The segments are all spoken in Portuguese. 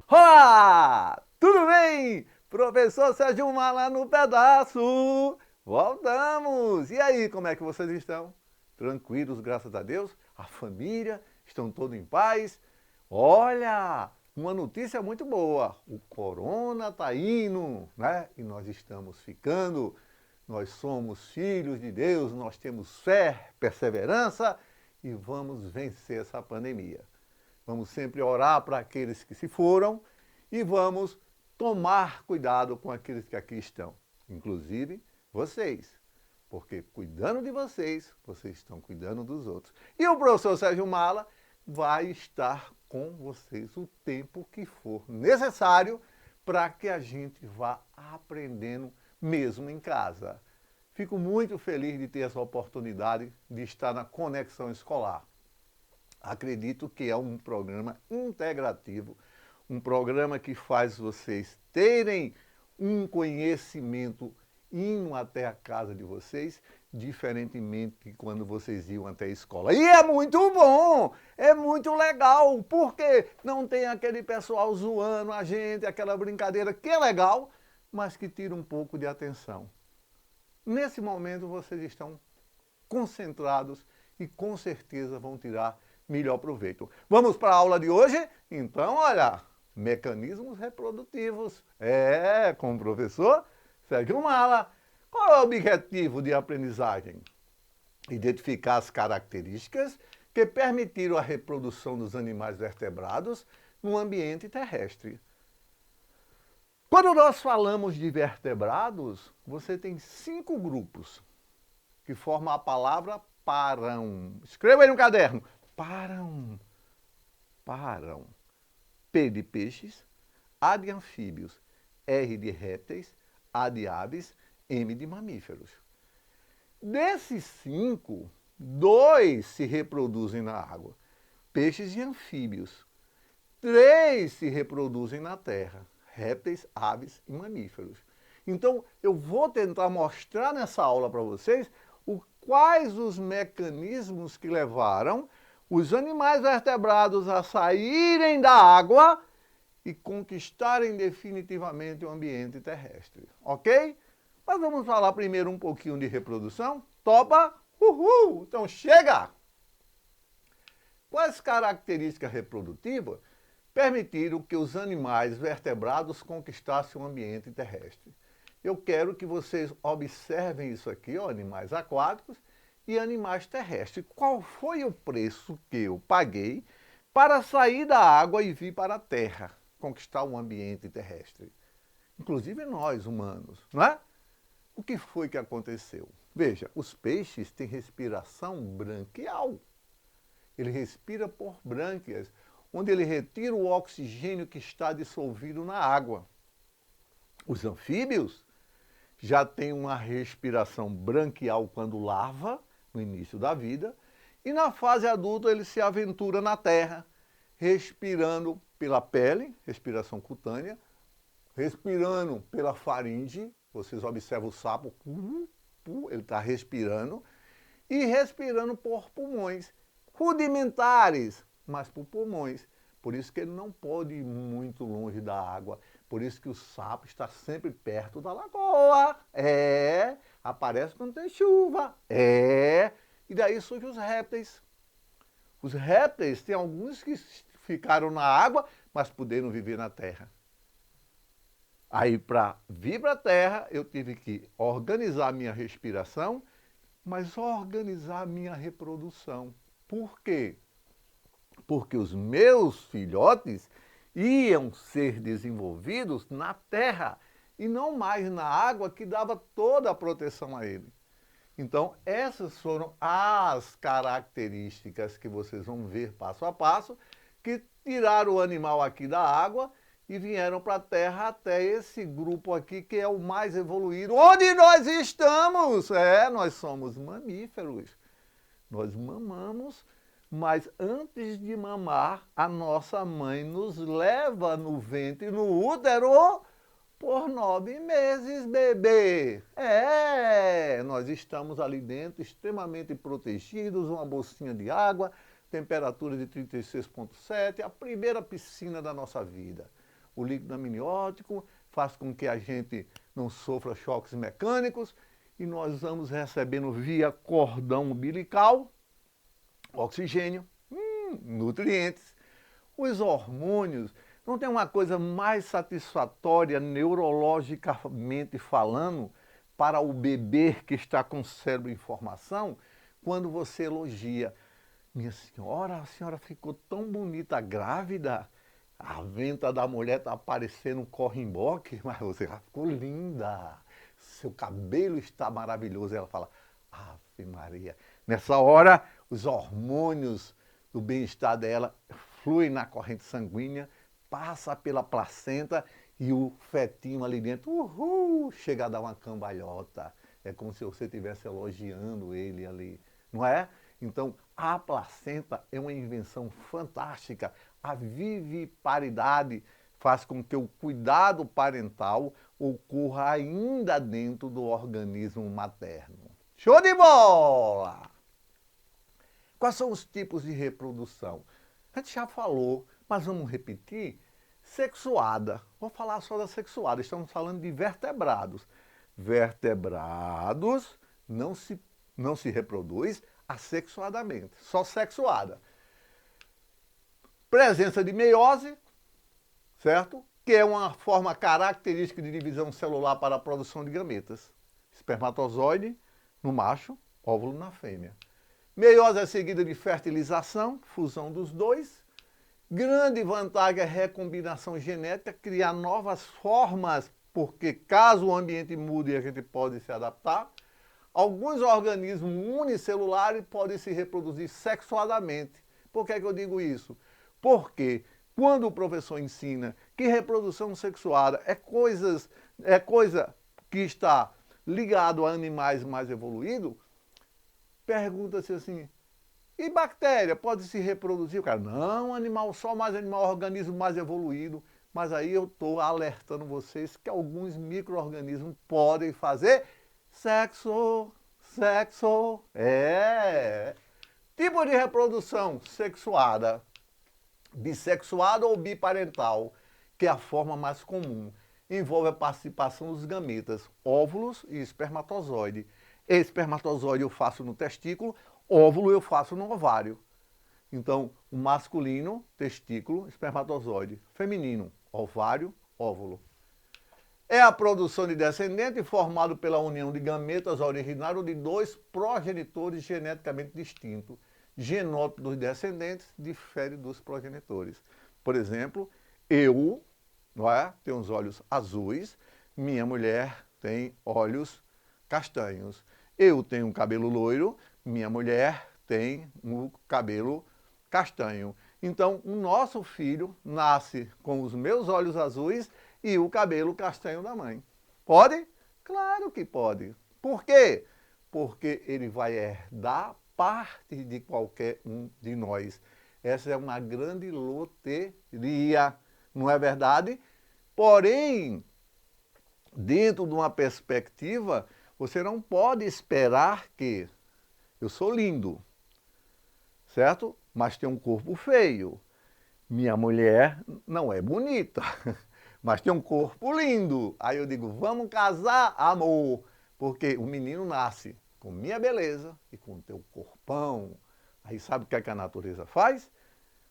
Olá! Tudo bem? Professor Sérgio Mala no pedaço! Voltamos! E aí, como é que vocês estão? Tranquilos, graças a Deus? A família? Estão todos em paz? Olha, uma notícia muito boa. O corona está indo, né? E nós estamos ficando. Nós somos filhos de Deus, nós temos fé, perseverança e vamos vencer essa pandemia. Vamos sempre orar para aqueles que se foram e vamos tomar cuidado com aqueles que aqui estão, inclusive vocês. Porque cuidando de vocês, vocês estão cuidando dos outros. E o professor Sérgio Mala vai estar com vocês o tempo que for necessário para que a gente vá aprendendo mesmo em casa. Fico muito feliz de ter essa oportunidade de estar na Conexão Escolar. Acredito que é um programa integrativo, um programa que faz vocês terem um conhecimento indo até a casa de vocês, diferentemente de quando vocês iam até a escola. E é muito bom, é muito legal, porque não tem aquele pessoal zoando a gente, aquela brincadeira que é legal, mas que tira um pouco de atenção. Nesse momento vocês estão concentrados e com certeza vão tirar melhor proveito. Vamos para a aula de hoje? Então, olha, mecanismos reprodutivos. Com o professor Sérgio Mala. Qual é o objetivo de aprendizagem? Identificar as características que permitiram a reprodução dos animais vertebrados no ambiente terrestre. Quando nós falamos de vertebrados, você tem 5 grupos que formam a palavra param. Escreva aí no caderno. Param. Param. P de peixes, A de anfíbios, R de répteis, A de aves, M de mamíferos. Desses 5, 2 se reproduzem na água, peixes e anfíbios. 3 se reproduzem na terra, répteis, aves e mamíferos. Então, eu vou tentar mostrar nessa aula para vocês quais os mecanismos que levaram os animais vertebrados a saírem da água e conquistarem definitivamente o ambiente terrestre. Ok? Mas vamos falar primeiro um pouquinho de reprodução? Topa? Uhul! Então chega! Quais características reprodutivas permitiram que os animais vertebrados conquistassem o ambiente terrestre? Eu quero que vocês observem isso aqui, ó, animais aquáticos e animais terrestres. Qual foi o preço que eu paguei para sair da água e vir para a terra, conquistar o ambiente terrestre? Inclusive nós, humanos, não é? O que foi que aconteceu? Veja, os peixes têm respiração branquial. Ele respira por brânquias, onde ele retira o oxigênio que está dissolvido na água. Os anfíbios já têm uma respiração branquial quando larva, no início da vida, e na fase adulta ele se aventura na terra, respirando pela pele, respiração cutânea, respirando pela faringe, vocês observam o sapo, ele está respirando, e respirando por pulmões, rudimentares, mas por pulmões. Por isso que ele não pode ir muito longe da água. Por isso que o sapo está sempre perto da lagoa. Aparece quando tem chuva. E daí surgem os répteis. Os répteis, tem alguns que ficaram na água, mas puderam viver na terra. Aí, para vir para a terra, eu tive que organizar a minha respiração, mas organizar a minha reprodução. Por quê? Porque os meus filhotes iam ser desenvolvidos na terra e não mais na água que dava toda a proteção a ele. Então, essas foram as características que vocês vão ver passo a passo, que tiraram o animal aqui da água e vieram para a terra até esse grupo aqui, que é o mais evoluído. Onde nós estamos? Nós somos mamíferos. Nós mamamos, mas antes de mamar, a nossa mãe nos leva no ventre, no útero, por 9 meses, bebê. Nós estamos ali dentro, extremamente protegidos, uma bolsinha de água, temperatura de 36,7, a primeira piscina da nossa vida. o líquido amniótico, faz com que a gente não sofra choques mecânicos e nós vamos recebendo via cordão umbilical oxigênio, nutrientes. Os hormônios, não tem uma coisa mais satisfatória neurologicamente falando para o bebê que está com o cérebro em formação, quando você elogia. Minha senhora, a senhora ficou tão bonita grávida, a venta da mulher está parecendo um corrimboque, mas você já ficou linda, seu cabelo está maravilhoso. Ela fala, Ave Maria. Nessa hora, os hormônios do bem-estar dela fluem na corrente sanguínea, passa pela placenta e o fetinho ali dentro, chega a dar uma cambalhota. É como se você estivesse elogiando ele ali, não é? Então, a placenta é uma invenção fantástica. A viviparidade faz com que o cuidado parental ocorra ainda dentro do organismo materno. Show de bola! Quais são os tipos de reprodução? A gente já falou, mas vamos repetir. Sexuada. Vou falar só da sexuada. Estamos falando de vertebrados. Vertebrados não se reproduz assexuadamente, só sexuada. Presença de meiose, certo? Que é uma forma característica de divisão celular para a produção de gametas. Espermatozoide no macho, óvulo na fêmea. Meiose é seguida de fertilização, fusão dos dois. Grande vantagem é a recombinação genética, criar novas formas, porque caso o ambiente mude, a gente pode se adaptar. Alguns organismos unicelulares podem se reproduzir sexuadamente. Por que é que eu digo isso? Porque quando o professor ensina que reprodução sexuada é coisa que está ligado a animais mais evoluídos, pergunta-se assim, e bactéria pode se reproduzir? O cara, não, animal só, mais animal, organismo mais evoluído. Mas aí eu estou alertando vocês que alguns micro-organismos podem fazer sexo. Tipo de reprodução sexuada, bissexuada ou biparental, que é a forma mais comum. Envolve a participação dos gametas, óvulos e espermatozoide. Espermatozoide eu faço no testículo, óvulo eu faço no ovário. Então, o masculino, testículo, espermatozoide. Feminino, ovário, óvulo. É a produção de descendente formado pela união de gametas originários de dois progenitores geneticamente distintos. Genótipo dos descendentes difere dos progenitores. Por exemplo, eu, não é? Tenho os olhos azuis, minha mulher tem olhos castanhos. Eu tenho um cabelo loiro, minha mulher tem um cabelo castanho. Então, o nosso filho nasce com os meus olhos azuis e o cabelo castanho da mãe. Pode? Claro que pode. Por quê? Porque ele vai herdar parte de qualquer um de nós. Essa é uma grande loteria, não é verdade? Porém, dentro de uma perspectiva, você não pode esperar que eu sou lindo, certo? Mas tem um corpo feio. Minha mulher não é bonita, mas tem um corpo lindo. Aí eu digo, vamos casar, amor. Porque o menino nasce com minha beleza e com o teu corpão. Aí sabe o que é que a natureza faz?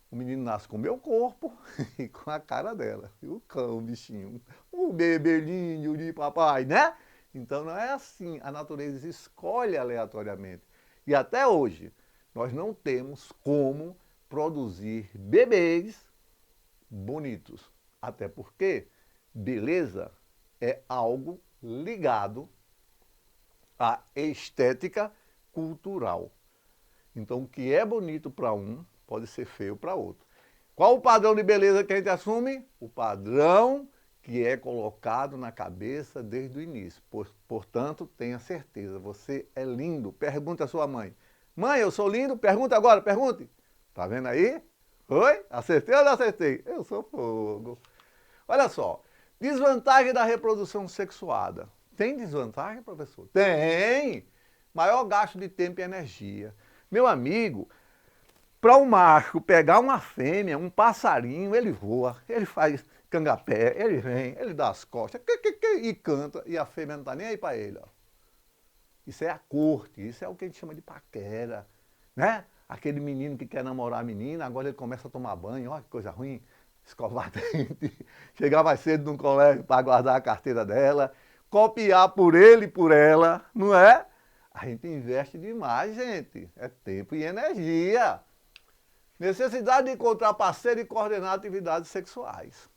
O menino nasce com o meu corpo e com a cara dela. E o cão, o bichinho, o bebelinho de papai, né? Então não é assim. A natureza escolhe aleatoriamente. E até hoje, nós não temos como produzir bebês bonitos. Até porque beleza é algo ligado à estética cultural. Então, o que é bonito para um pode ser feio para outro. Qual o padrão de beleza que a gente assume? O padrão que é colocado na cabeça desde o início. Portanto, tenha certeza, você é lindo. Pergunta à sua mãe. Mãe, eu sou lindo? Pergunta agora, pergunte. Tá vendo aí? Oi? Acertei ou não acertei? Eu sou fogo. Olha só, desvantagem da reprodução sexuada. Tem desvantagem, professor? Tem! Maior gasto de tempo e energia. Meu amigo, Para um macho pegar uma fêmea, um passarinho, ele voa, ele faz cangapé, ele vem, ele dá as costas, e canta, e a fêmea não está nem aí para ele. Ó. Isso é a corte, isso é o que a gente chama de paquera, né? Aquele menino que quer namorar a menina, agora ele começa a tomar banho, olha que coisa ruim, escovar dente, chegar mais cedo no colégio para guardar a carteira dela, copiar por ele e por ela, não é? A gente investe demais, gente, é tempo e energia. Necessidade de encontrar parceiro e coordenar atividades sexuais.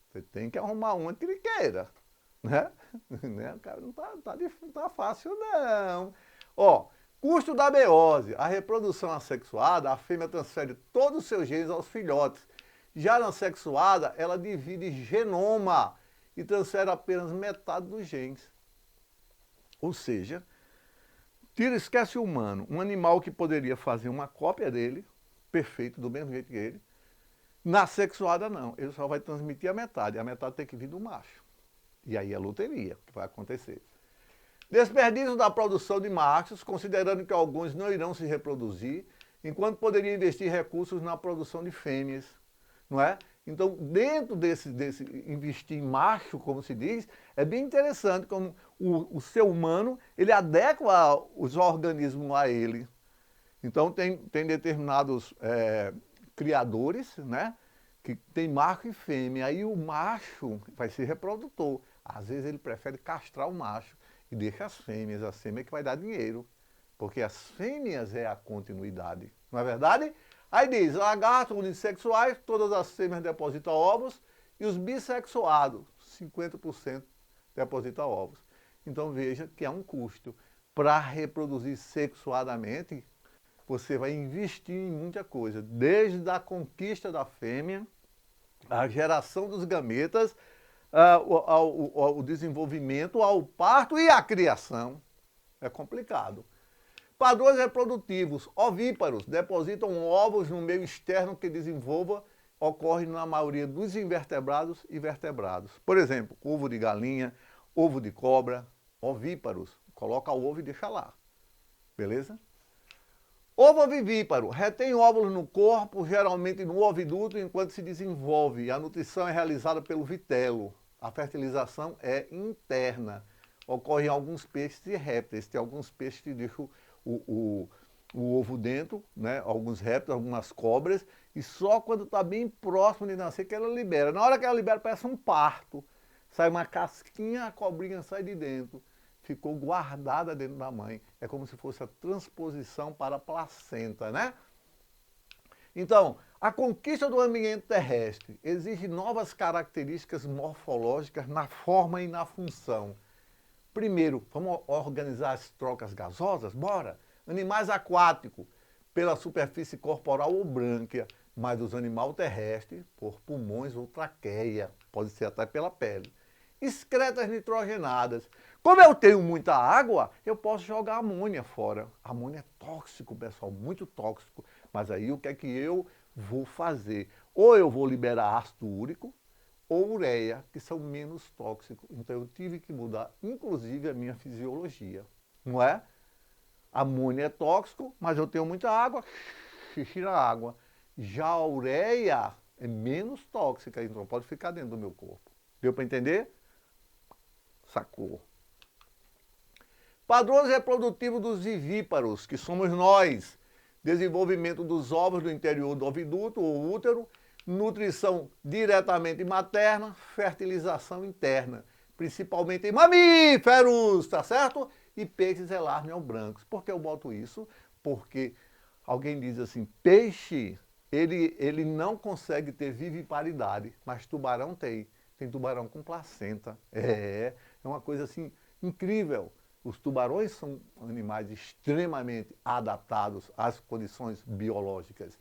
Você tem que arrumar uma que ele queira, né? O cara não tá fácil, não. Ó, custo da meiose. A reprodução assexuada, a fêmea transfere todos os seus genes aos filhotes. Já na sexuada, ela divide genoma e transfere apenas metade dos genes. Ou seja, esquece o humano, um animal que poderia fazer uma cópia dele, perfeito, do mesmo jeito que ele. Na sexuada, não. Ele só vai transmitir a metade tem que vir do macho. E aí é loteria que vai acontecer. Desperdício da produção de machos, considerando que alguns não irão se reproduzir, enquanto poderia investir recursos na produção de fêmeas, não é? Então, dentro desse investir em macho, como se diz, é bem interessante como o ser humano, ele adequa os organismos a ele. Então, tem determinados criadores, né, que tem macho e fêmea, aí o macho vai ser reprodutor. Às vezes ele prefere castrar o macho e deixa as fêmeas, a fêmea que vai dar dinheiro, porque as fêmeas é a continuidade, não é verdade? Aí diz, lagartos unissexuais, todas as fêmeas depositam ovos, e os bissexuados, 50% depositam ovos. Então veja que há um custo. Para reproduzir sexuadamente, você vai investir em muita coisa, desde a conquista da fêmea, a geração dos gametas, ao desenvolvimento, ao parto e à criação. É complicado. Padrões reprodutivos, ovíparos, depositam ovos no meio externo que desenvolva, ocorre na maioria dos invertebrados e vertebrados. Por exemplo, ovo de galinha, ovo de cobra, ovíparos, coloca o ovo e deixa lá, beleza? Ovo vivíparo, retém óvulos no corpo, geralmente no oviduto, enquanto se desenvolve. A nutrição é realizada pelo vitelo. A fertilização é interna. Ocorre em alguns peixes e répteis. Tem alguns peixes que deixam o ovo dentro, né? Alguns répteis, algumas cobras, e só quando está bem próximo de nascer que ela libera. Na hora que ela libera, parece um parto. Sai uma casquinha, a cobrinha sai de dentro. Ficou guardada dentro da mãe. É como se fosse a transposição para a placenta, né? Então, a conquista do ambiente terrestre exige novas características morfológicas na forma e na função. Primeiro, vamos organizar as trocas gasosas? Bora! Animais aquáticos, pela superfície corporal ou brânquia, mas os animais terrestres, por pulmões ou traqueia, pode ser até pela pele. Excretas nitrogenadas. Como eu tenho muita água, eu posso jogar amônia fora. Amônia é tóxico, pessoal, muito tóxico. Mas aí o que é que eu vou fazer? Ou eu vou liberar ácido úrico ou ureia, que são menos tóxicos. Então eu tive que mudar, inclusive, a minha fisiologia. Não é? Amônia é tóxico, mas eu tenho muita água, xixi na água. Já a ureia é menos tóxica, então pode ficar dentro do meu corpo. Deu para entender? Sacou. Padrões reprodutivos dos vivíparos, que somos nós. Desenvolvimento dos ovos do interior do oviduto ou útero, nutrição diretamente materna, fertilização interna, principalmente em mamíferos, tá certo? E peixes elárneo brancos. Por que eu boto isso? Porque alguém diz assim, peixe, ele não consegue ter viviparidade, mas tubarão tem. Tem tubarão com placenta. É uma coisa assim incrível. Os tubarões são animais extremamente adaptados às condições biológicas.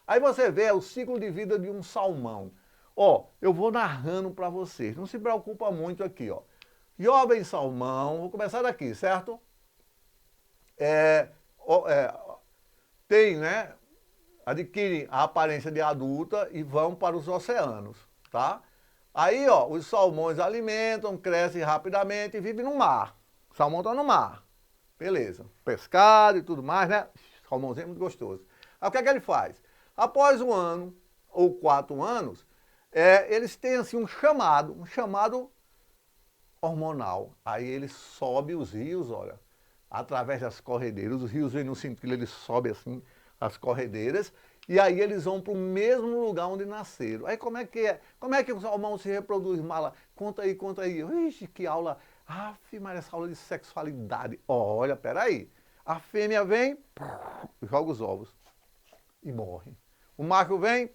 Aí você vê o ciclo de vida de um salmão. Ó, eu vou narrando para vocês. Não se preocupa muito aqui, ó. Jovem salmão, vou começar daqui, certo? Tem, né? Adquirem a aparência de adulta e vão para os oceanos, tá? Aí, ó, os salmões alimentam, crescem rapidamente e vivem no mar. O salmão está no mar. Beleza. Pescado e tudo mais, né? Salmãozinho é muito gostoso. Aí o que é que ele faz? Após 1 ano ou 4 anos, eles têm assim um chamado hormonal. Aí ele sobe os rios, olha, através das corredeiras. Os rios vêm no sentido, eles sobem assim as corredeiras, e aí eles vão para o mesmo lugar onde nasceram. Aí como é que é? Como é que os hormônios se reproduzem, Mala? Conta aí, conta aí. Ixi, que aula. Mas essa aula de sexualidade. Olha, peraí. A fêmea vem, joga os ovos e morre. O macho vem,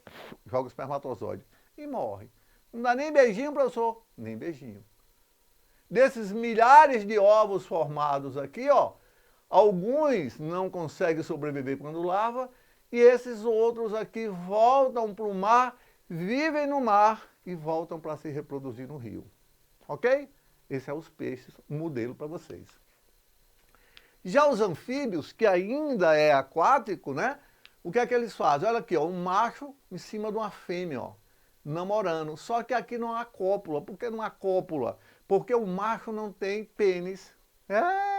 joga o espermatozoide e morre. Não dá nem beijinho, professor? Nem beijinho. Desses milhares de ovos formados aqui, ó, alguns não conseguem sobreviver quando lava, e esses outros aqui voltam para o mar, vivem no mar e voltam para se reproduzir no rio. Ok? Esse é os peixes, um modelo para vocês. Já os anfíbios, que ainda é aquático, né? O que é que eles fazem? Olha aqui, ó, um macho em cima de uma fêmea, ó, namorando. Só que aqui não há cópula. Por que não há cópula? Porque o macho não tem pênis.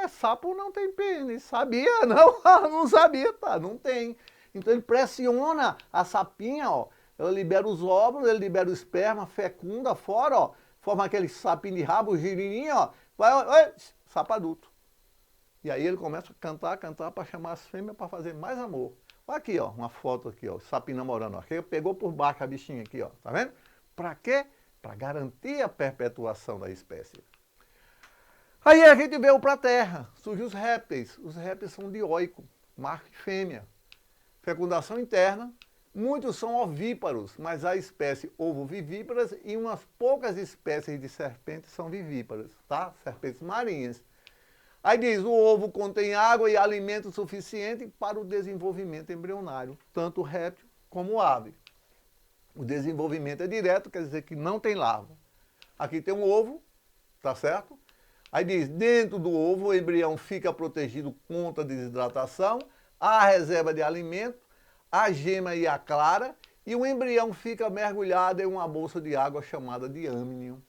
Sapo não tem pênis. Sabia? Não, não sabia, tá? Não tem. Então ele pressiona a sapinha, ó. Ela libera os óvulos, ele libera o esperma, fecunda fora, ó. Forma aquele sapinho de rabo, girininho, ó. Vai, sapo adulto. E aí ele começa a cantar para chamar as fêmeas para fazer mais amor. Olha aqui, ó, uma foto aqui, ó, sapinho namorando, ó. Aqui pegou por baixo a bichinha aqui, ó. Tá vendo? Para quê? Para garantir a perpetuação da espécie. Aí a gente veio para a Terra, surgiu os répteis. Os répteis são dioicos, macho e fêmea. Fecundação interna, muitos são ovíparos, mas há espécies ovovivíparas e umas poucas espécies de serpentes são vivíparas, tá? Serpentes marinhas. Aí diz, o ovo contém água e alimento suficiente para o desenvolvimento embrionário, tanto o réptil como o ave. O desenvolvimento é direto, quer dizer que não tem larva. Aqui tem um ovo, tá certo? Aí diz, dentro do ovo o embrião fica protegido contra a desidratação, há reserva de alimento, a gema e a clara, e o embrião fica mergulhado em uma bolsa de água chamada de âmnio.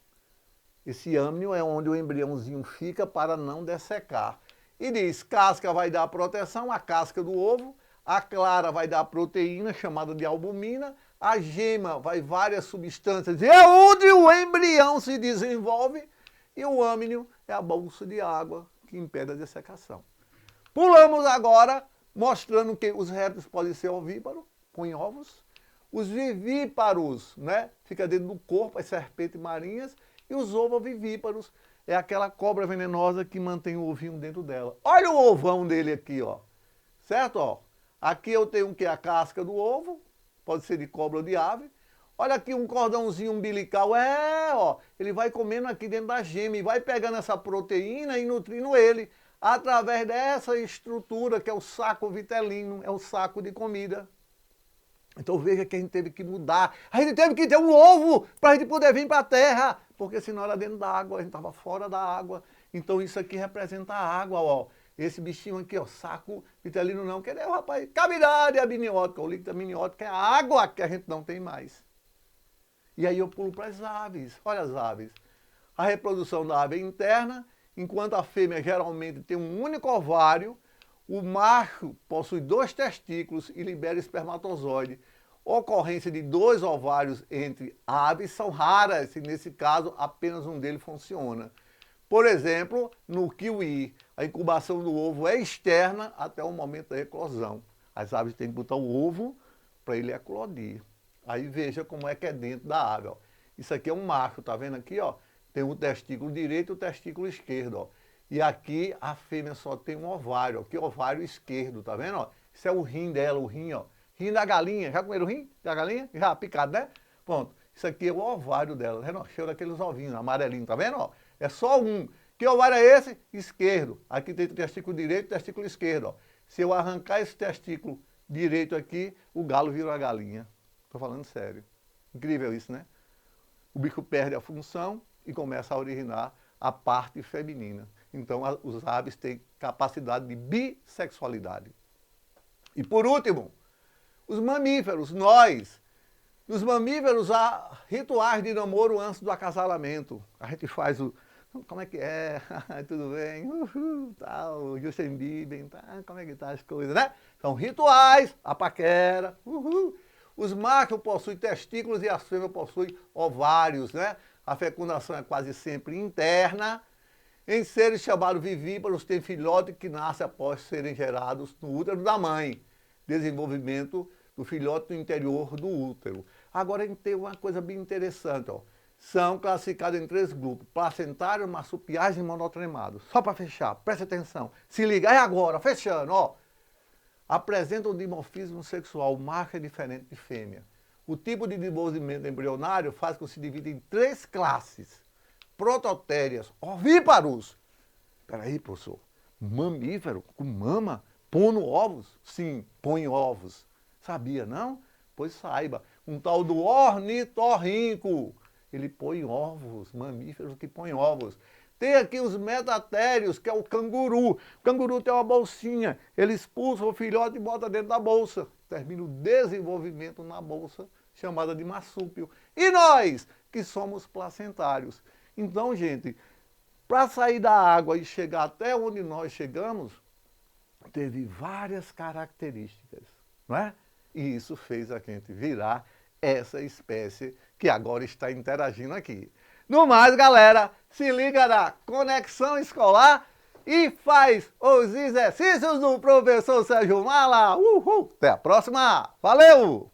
Esse âmnio é onde o embriãozinho fica para não dessecar. E diz, casca vai dar proteção, a casca do ovo, a clara vai dar proteína chamada de albumina, a gema vai várias substâncias, é onde o embrião se desenvolve, e o âmnio é a bolsa de água que impede a dessecação. Pulamos agora, mostrando que os répteis podem ser ovíparos, põem ovos, os vivíparos, né, fica dentro do corpo, as serpentes marinhas, e os ovovivíparos é aquela cobra venenosa que mantém o ovinho dentro dela. Olha o ovão dele aqui, ó. Certo? Ó. Aqui eu tenho o que? A casca do ovo, pode ser de cobra ou de ave. Olha aqui um cordãozinho umbilical, ó. Ele vai comendo aqui dentro da gema e vai pegando essa proteína e nutrindo ele através dessa estrutura que é o saco vitelino, é o saco de comida. Então veja que a gente teve que mudar. A gente teve que ter um ovo para a gente poder vir para a Terra, porque senão era dentro da água, a gente estava fora da água. Então isso aqui representa a água, ó. Esse bichinho aqui, ó, saco vitelino não, que é o rapaz, cavidade amniótica, o líquido amniótico é a água que a gente não tem mais. E aí eu pulo para as aves. Olha as aves. A reprodução da ave é interna, enquanto a fêmea geralmente tem um único ovário, o macho possui 2 testículos e libera espermatozoide. Ocorrência de 2 ovários entre aves são raras, e nesse caso apenas um deles funciona. Por exemplo, no kiwi, a incubação do ovo é externa até o momento da eclosão. As aves têm que botar o ovo para ele eclodir. Aí veja como é que é dentro da ave. Ó. Isso aqui é um macho, tá vendo aqui? Ó? Tem o testículo direito e o testículo esquerdo. Ó. E aqui a fêmea só tem um ovário, aqui ovário esquerdo, tá vendo? Ó? Isso é o rim dela, o rim, ó. Rim da galinha. Já comeram o rim da galinha? Já, picado, né? Pronto. Isso aqui é o ovário dela, tá vendo? Cheio daqueles ovinhos amarelinhos, tá vendo? Ó? É só um. Que ovário é esse? Esquerdo. Aqui tem o testículo direito e o testículo esquerdo, ó. Se eu arrancar esse testículo direito aqui, o galo vira uma galinha. Tô falando sério. Incrível isso, né? O bicho perde a função e começa a originar a parte feminina. Então, os aves têm capacidade de bissexualidade. E por último, os mamíferos, nós. Nos mamíferos há rituais de namoro antes do acasalamento. A gente faz como é que é? Tudo bem? Tal, Justin Bieber, tá? Como é que tá as coisas, né? São rituais, a paquera, Os machos possuem testículos e as fêmeas possuem ovários, né? A fecundação é quase sempre interna. Em seres chamados vivíparos, tem filhote que nasce após serem gerados no útero da mãe. Desenvolvimento do filhote no interior do útero. Agora a gente tem uma coisa bem interessante, ó. São classificados em 3 grupos: placentários, marsupiais e monotremados. Só para fechar, preste atenção. Se liga, é agora, fechando, ó. Apresentam dimorfismo sexual, o macho é diferente de fêmea. O tipo de desenvolvimento embrionário faz com que se divida em 3 classes: prototérias, ovíparos. Peraí, professor, mamífero com mama, pondo ovos? Sim, põe ovos. Sabia, não? Pois saiba, um tal do ornitorrinco. Ele põe ovos, mamíferos que põem ovos. Tem aqui os metatérios, que é o canguru. O canguru tem uma bolsinha, ele expulsa o filhote e bota dentro da bolsa. Termina o desenvolvimento na bolsa, chamada de marsúpio. E nós, que somos placentários. Então, gente, para sair da água e chegar até onde nós chegamos, teve várias características, não é? E isso fez a gente virar essa espécie que agora está interagindo aqui. No mais, galera, se liga na Conexão Escolar e faz os exercícios do professor Sérgio Mala. Uhul! Até a próxima! Valeu!